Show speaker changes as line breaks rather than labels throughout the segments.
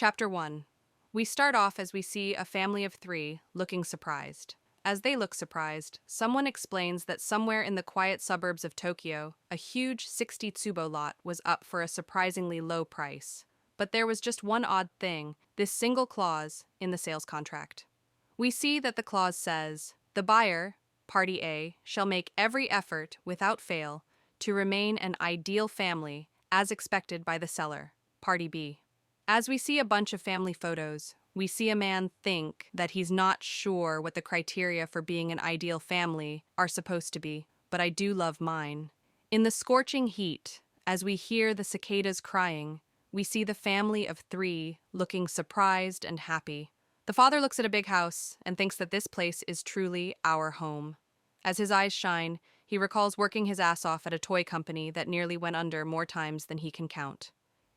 Chapter 1. We start off as we see a family of three looking surprised. As they look surprised, someone explains that somewhere in the quiet suburbs of Tokyo, a huge 60 tsubo lot was up for a surprisingly low price. But there was just one odd thing, this single clause in the sales contract. We see that the clause says, "The buyer, Party A, shall make every effort, without fail, to remain an ideal family as expected by the seller, Party B." As we see a bunch of family photos, we see a man think that he's not sure what the criteria for being an ideal family are supposed to be, but I do love mine. In the scorching heat, as we hear the cicadas crying, we see the family of three looking surprised and happy. The father looks at a big house and thinks that this place is truly our home. As his eyes shine, he recalls working his ass off at a toy company that nearly went under more times than he can count.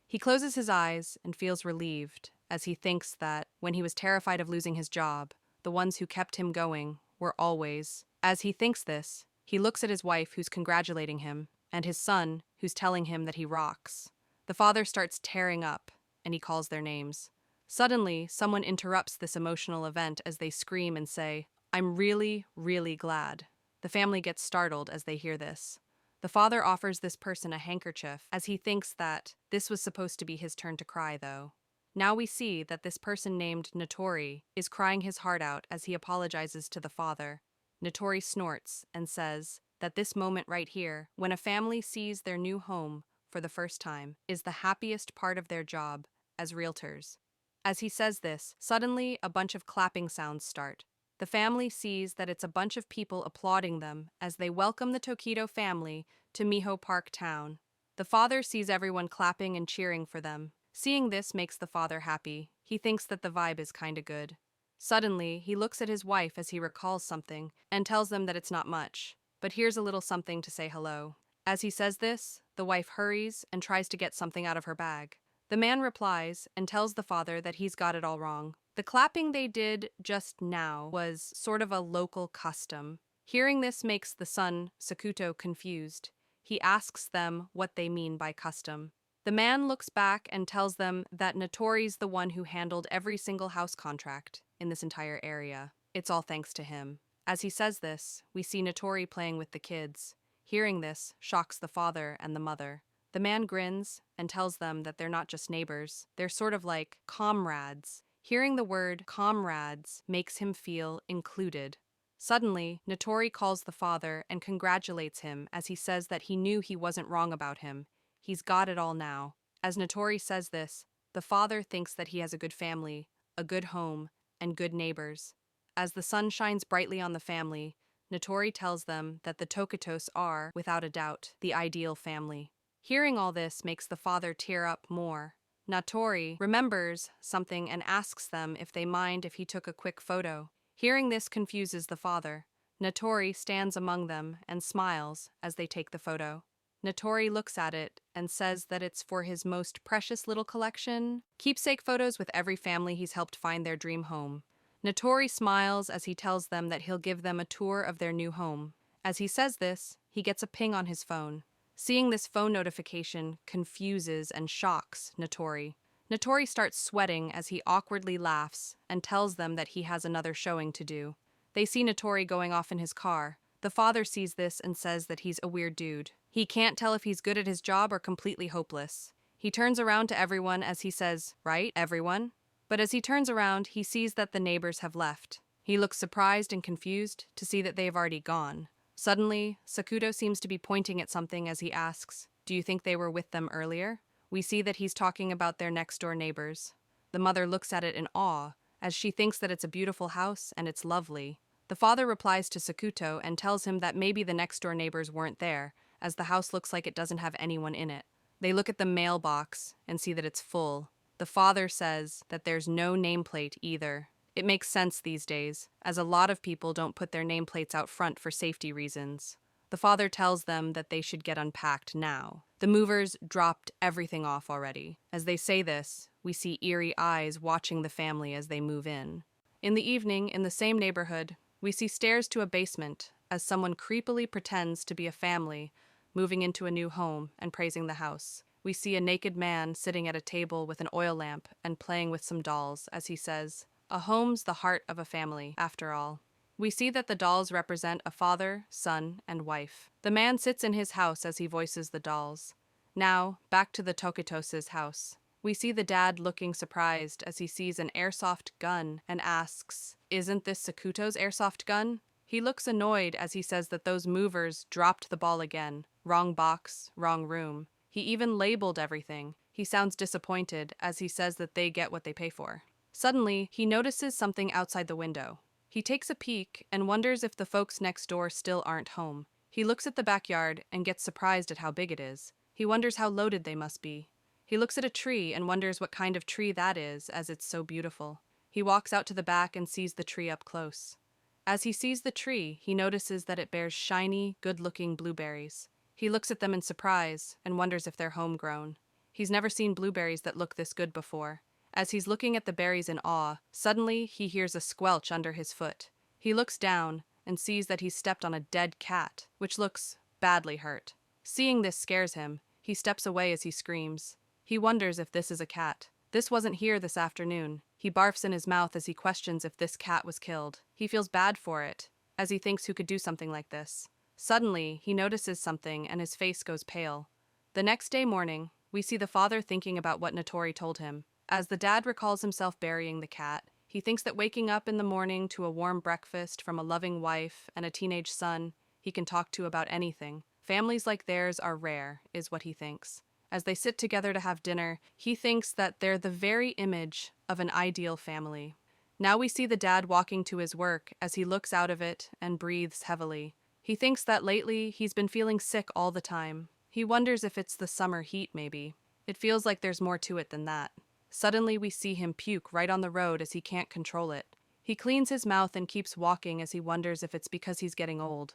He closes his eyes and feels relieved as he thinks that, when he was terrified of losing his job, the ones who kept him going were always. As he thinks this, he looks at his wife who's congratulating him, and his son who's telling him that he rocks. The father starts tearing up, and he calls their names. Suddenly, someone interrupts this emotional event as they scream and say, "I'm really, really glad." The family gets startled as they hear this. The father offers this person a handkerchief as he thinks that this was supposed to be his turn to cry, though. Now we see that this person named Notori is crying his heart out as he apologizes to the father. Notori snorts and says that this moment right here, when a family sees their new home for the first time, is the happiest part of their job as realtors. As he says this, suddenly a bunch of clapping sounds start. The family sees that it's a bunch of people applauding them as they welcome the Tokido family to Miho Park town. The father sees everyone clapping and cheering for them. Seeing this makes the father happy. He thinks that the vibe is kinda good. Suddenly, he looks at his wife as he recalls something and tells them that it's not much, but here's a little something to say hello. As he says this, the wife hurries and tries to get something out of her bag. The man replies and tells the father that he's got it all wrong. The clapping they did just now was sort of a local custom. Hearing this makes the son, Sakuto, confused. He asks them what they mean by custom. The man looks back and tells them that Notori's the one who handled every single house contract in this entire area. It's all thanks to him. As he says this, we see Notori playing with the kids. Hearing this shocks the father and the mother. The man grins and tells them that they're not just neighbors, they're sort of like comrades. Hearing the word comrades makes him feel included. Suddenly, Notori calls the father and congratulates him as he says that he knew he wasn't wrong about him. He's got it all now. As Notori says this, the father thinks that he has a good family, a good home, and good neighbors. As the sun shines brightly on the family, Notori tells them that the Tokitos are, without a doubt, the ideal family. Hearing all this makes the father tear up more. Notori remembers something and asks them if they mind if he took a quick photo. Hearing this confuses the father. Notori stands among them and smiles as they take the photo. Notori looks at it and says that it's for his most precious little collection, keepsake photos with every family he's helped find their dream home. Notori smiles as he tells them that he'll give them a tour of their new home. As he says this, he gets a ping on his phone. Seeing this phone notification confuses and shocks Notori. Notori starts sweating as he awkwardly laughs and tells them that he has another showing to do. They see Notori going off in his car. The father sees this and says that he's a weird dude. He can't tell if he's good at his job or completely hopeless. He turns around to everyone as he says, "Right, everyone?" But as he turns around, he sees that the neighbors have left. He looks surprised and confused to see that they've already gone. Suddenly, Sakuto seems to be pointing at something as he asks, "Do you think they were with them earlier?" We see that he's talking about their next-door neighbors. The mother looks at it in awe, as she thinks that it's a beautiful house and it's lovely. The father replies to Sakuto and tells him that maybe the next-door neighbors weren't there, as the house looks like it doesn't have anyone in it. They look at the mailbox and see that it's full. The father says that there's no nameplate either. It makes sense these days, as a lot of people don't put their nameplates out front for safety reasons. The father tells them that they should get unpacked now. The movers dropped everything off already. As they say this, we see eerie eyes watching the family as they move in. In the evening, in the same neighborhood, we see stairs to a basement as someone creepily pretends to be a family moving into a new home and praising the house. we see a naked man sitting at a table with an oil lamp and playing with some dolls as he says, "A home's the heart of a family, after all." We see that the dolls represent a father, son, and wife. The man sits in his house as he voices the dolls. Now, back to the Tokitoses' house. We see the dad looking surprised as he sees an airsoft gun and asks, "Isn't this Sakuto's airsoft gun?" He looks annoyed as he says that those movers dropped the ball again. Wrong box, wrong room. He even labeled everything. He sounds disappointed as he says that they get what they pay for. Suddenly, he notices something outside the window. He takes a peek and wonders if the folks next door still aren't home. He looks at the backyard and gets surprised at how big it is. He wonders how loaded they must be. He looks at a tree and wonders what kind of tree that is, as it's so beautiful. He walks out to the back and sees the tree up close. As he sees the tree, he notices that it bears shiny, good-looking blueberries. He looks at them in surprise and wonders if they're homegrown. He's never seen blueberries that look this good before. As he's looking at the berries in awe, suddenly he hears a squelch under his foot. He looks down and sees that he's stepped on a dead cat, which looks badly hurt. Seeing this scares him. He steps away as he screams. He wonders if this is a cat. This wasn't here this afternoon. He barfs in his mouth as he questions if this cat was killed. He feels bad for it, as he thinks who could do something like this. Suddenly, he notices something and his face goes pale. The next day morning, we see the father thinking about what Natori told him. As the dad recalls himself burying the cat, he thinks that waking up in the morning to a warm breakfast from a loving wife and a teenage son he can talk to about anything. Families like theirs are rare, is what he thinks. As they sit together to have dinner, he thinks that they're the very image of an ideal family. Now we see the dad walking to his work as he looks out of it and breathes heavily. He thinks that lately he's been feeling sick all the time. He wonders if it's the summer heat, maybe. It feels like there's more to it than that. Suddenly we see him puke right on the road as he can't control it. He cleans his mouth and keeps walking as he wonders if it's because he's getting old.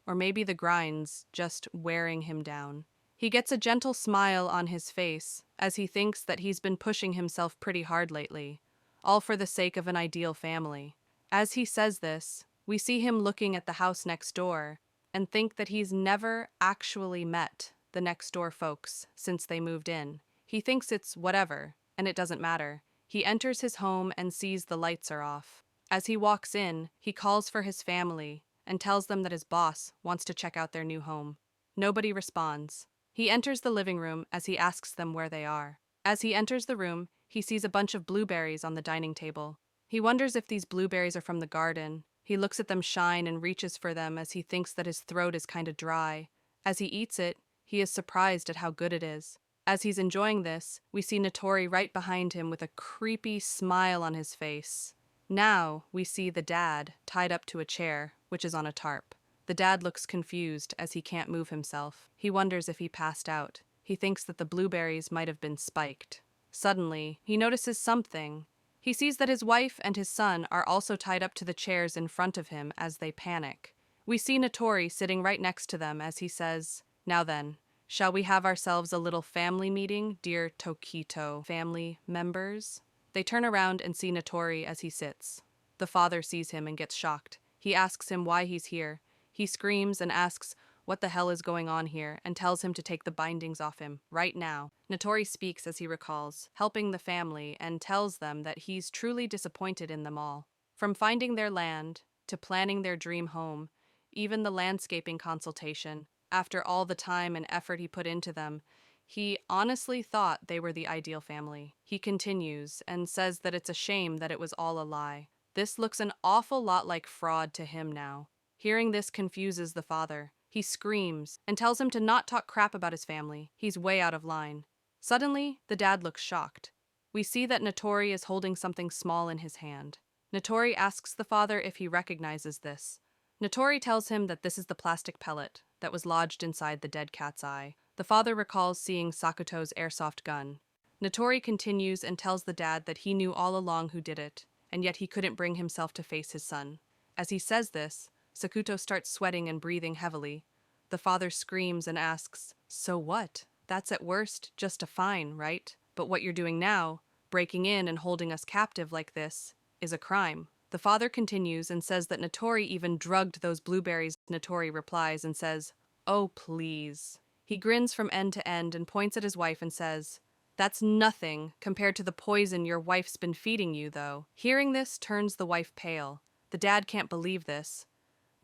Or maybe the grind's just wearing him down. He gets a gentle smile on his face as he thinks that he's been pushing himself pretty hard lately, all for the sake of an ideal family. As he says this, we see him looking at the house next door and think that he's never actually met the next door folks since they moved in. He thinks it's whatever, and it doesn't matter. He enters his home and sees the lights are off. As he walks in, he calls for his family and tells them that his boss wants to check out their new home. Nobody responds. He enters the living room as he asks them where they are. As he enters the room, he sees a bunch of blueberries on the dining table. He wonders if these blueberries are from the garden. He looks at them shine and reaches for them as he thinks that his throat is kind of dry. As he eats it, he is surprised at how good it is. As he's enjoying this, we see Natori right behind him with a creepy smile on his face. Now we see the dad tied up to a chair, which is on a tarp. The dad looks confused as he can't move himself. He wonders if he passed out. He thinks that the blueberries might have been spiked. Suddenly, he notices something. He sees that his wife and his son are also tied up to the chairs in front of him as they panic. We see Natori sitting right next to them as he says, "Now then, shall we have ourselves a little family meeting, dear Tokito family members?" They turn around and see Natori as he sits. The father sees him and gets shocked. He asks him why he's here. He screams and asks what the hell is going on here and tells him to take the bindings off him, right now. Natori speaks as he recalls, helping the family, and tells them that he's truly disappointed in them all. From finding their land, to planning their dream home, even the landscaping consultation, after all the time and effort he put into them, he honestly thought they were the ideal family. He continues and says that it's a shame that it was all a lie. This looks an awful lot like fraud to him now. Hearing this confuses the father. He screams and tells him to not talk crap about his family. He's way out of line. Suddenly, the dad looks shocked. We see that Natori is holding something small in his hand. Natori asks the father if he recognizes this. Natori tells him that this is the plastic pellet that was lodged inside the dead cat's eye. The father recalls seeing Sakuto's airsoft gun. Natori continues and tells the dad that he knew all along who did it, and yet he couldn't bring himself to face his son. As he says this, Sakuto starts sweating and breathing heavily. The father screams and asks, "So what? That's at worst just a fine, right? But what you're doing now, breaking in and holding us captive like this, is a crime." The father continues and says that Natori even drugged those blueberries. Natori replies and says, "Oh, please." He grins from end to end and points at his wife and says, "That's nothing compared to the poison your wife's been feeding you, though." Hearing this turns the wife pale. The dad can't believe this.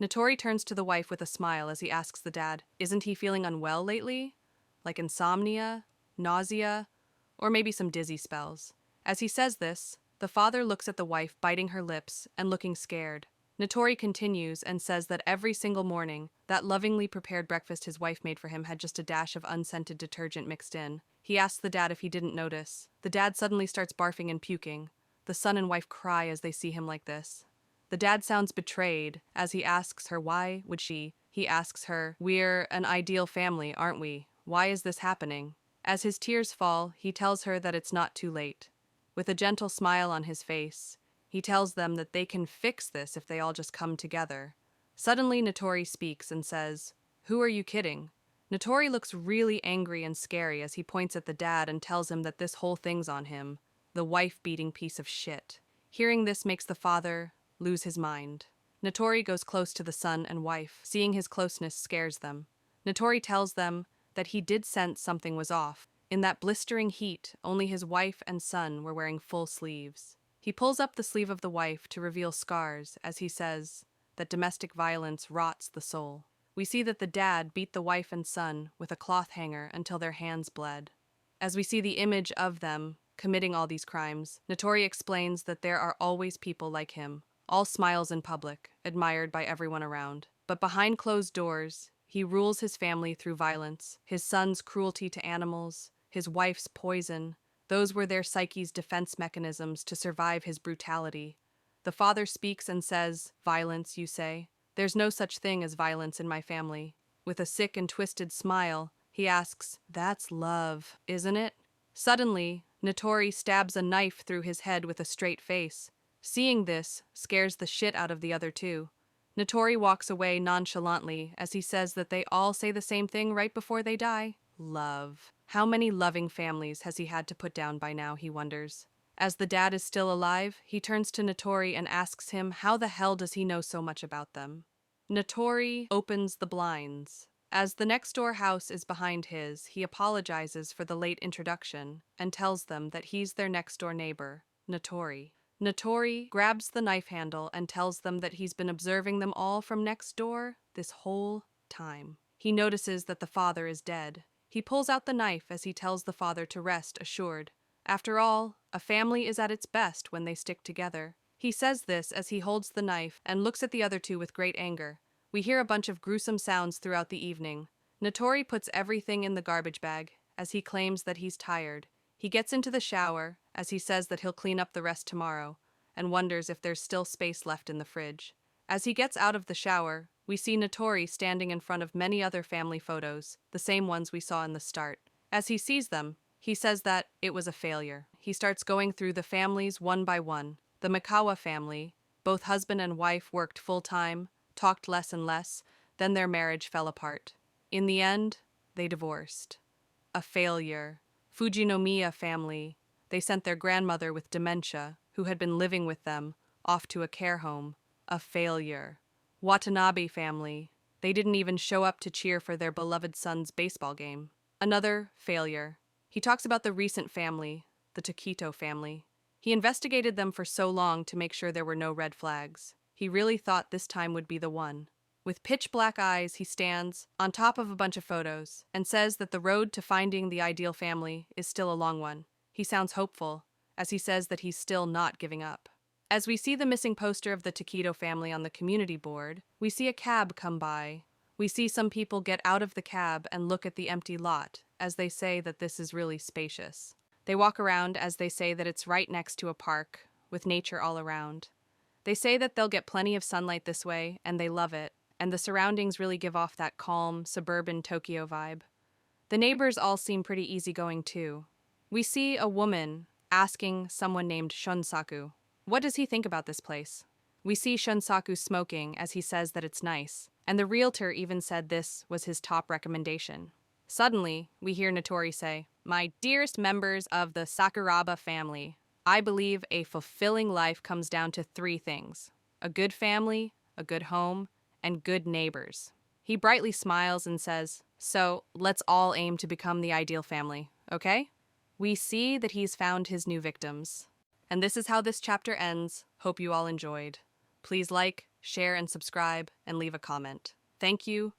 Notori turns to the wife with a smile as he asks the dad, isn't he feeling unwell lately? Like insomnia, nausea, or maybe some dizzy spells. As he says this, the father looks at the wife biting her lips and looking scared. Notori continues and says that every single morning, that lovingly prepared breakfast his wife made for him had just a dash of unscented detergent mixed in. He asks the dad if he didn't notice. The dad suddenly starts barfing and puking. The son and wife cry as they see him like this. The dad sounds betrayed as he asks her why would she. He asks her, "We're an ideal family, aren't we? Why is this happening?" As his tears fall, he tells her that it's not too late. With a gentle smile on his face, he tells them that they can fix this if they all just come together. Suddenly, Notori speaks and says, "Who are you kidding?" Notori looks really angry and scary as he points at the dad and tells him that this whole thing's on him, the wife-beating piece of shit. Hearing this makes the father lose his mind. Notori goes close to the son and wife. Seeing his closeness scares them. Notori tells them that he did sense something was off. In that blistering heat, only his wife and son were wearing full sleeves. He pulls up the sleeve of the wife to reveal scars as he says that domestic violence rots the soul. We see that the dad beat the wife and son with a cloth hanger until their hands bled. As we see the image of them committing all these crimes, Notori explains that there are always people like him, all smiles in public, admired by everyone around. But behind closed doors, he rules his family through violence, his son's cruelty to animals, his wife's poison. Those were their psyche's defense mechanisms to survive his brutality. The father speaks and says, "Violence, you say? There's no such thing as violence in my family." With a sick and twisted smile, he asks, "That's love, isn't it?" Suddenly, Notori stabs a knife through his head with a straight face. Seeing this scares the shit out of the other two. Notori walks away nonchalantly as he says that they all say the same thing right before they die. Love. How many loving families has he had to put down by now, he wonders. As the dad is still alive, he turns to Notori and asks him how the hell does he know so much about them. Notori opens the blinds. As the next door house is behind his, he apologizes for the late introduction and tells them that he's their next door neighbor, Notori. Notori grabs the knife handle and tells them that he's been observing them all from next door this whole time. He notices that the father is dead. He pulls out the knife as he tells the father to rest assured. After all, a family is at its best when they stick together. He says this as he holds the knife and looks at the other two with great anger. We hear a bunch of gruesome sounds throughout the evening. Notori puts everything in the garbage bag as he claims that he's tired. He gets into the shower as he says that he'll clean up the rest tomorrow and wonders if there's still space left in the fridge. As he gets out of the shower, we see Notori standing in front of many other family photos, the same ones we saw in the start. As he sees them, he says that it was a failure. He starts going through the families one by one. The Mikawa family, both husband and wife worked full-time, talked less and less, then their marriage fell apart. In the end, they divorced. A failure. Fujinomiya family, they sent their grandmother with dementia, who had been living with them, off to a care home. A failure. Watanabe family, they didn't even show up to cheer for their beloved son's baseball game. Another failure. He talks about the recent family, the Takito family. He investigated them for so long to make sure there were no red flags. He really thought this time would be the one. With pitch black eyes, he stands on top of a bunch of photos and says that the road to finding the ideal family is still a long one. He sounds hopeful, as he says that he's still not giving up. As we see the missing poster of the Takito family on the community board, we see a cab come by. We see some people get out of the cab and look at the empty lot, as they say that this is really spacious. They walk around as they say that it's right next to a park, with nature all around. They say that they'll get plenty of sunlight this way, and they love it, and the surroundings really give off that calm, suburban Tokyo vibe. The neighbors all seem pretty easygoing too. We see a woman asking someone named Shunsaku, what does he think about this place? We see Shunsaku smoking as he says that it's nice, and the realtor even said this was his top recommendation. Suddenly, we hear Notori say, "My dearest members of the Sakuraba family, I believe a fulfilling life comes down to 3 things: a good family, a good home, and good neighbors." He brightly smiles and says, "So, let's all aim to become the ideal family, okay?" We see that he's found his new victims. And this is how this chapter ends. Hope you all enjoyed. Please like, share, and subscribe, and leave a comment. Thank you.